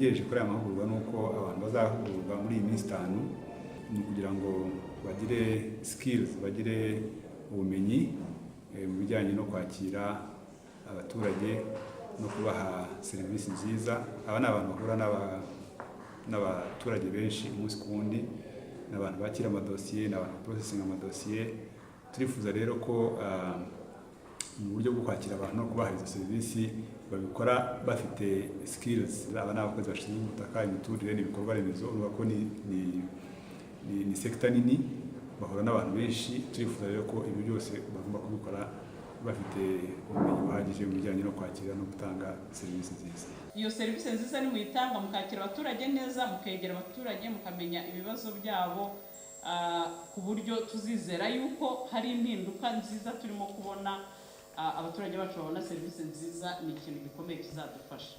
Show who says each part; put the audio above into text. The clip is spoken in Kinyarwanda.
Speaker 1: dutegereje kuri aya mahugurwa nuko abantu bazahugurwa muri iyi minsi 5 ni kugira ngo bagire skills, bagire ubumenyi mu bijyanye no kwakira abaturage no kubaha serivisi nziza. Aba ni abantu bahura n'abaturage benshi umunsi ku wundi, n'abantu bakira amadosiye, n'abantu processing amadosiye. Turifuza rero ko mu buryo bwo kwakira abantu no kubaha izo serivisi babikora bafite skills. Aba ni abakozi bashinzwe ubutaka, imiturire n'ibikorwa remezo. Urumva ko ni sector nini, bahura n'abantu benshi. Turifuza rero ko ibi byose bagomba kubikora bafite ubumenyi buhagije mu bijyanye no kwakira no gutanga serivisi nziza.
Speaker 2: Iyo serivisi nziza ni muyitanga mukakira abaturage neza, mukegera abaturage, mukamenya ibibazo byabo ku buryo tuzizera yuko hari impinduka nziza turimo kubona. Abaturage bacu babona serivisi nziza, ni ikintu gikomeye kizadufasha.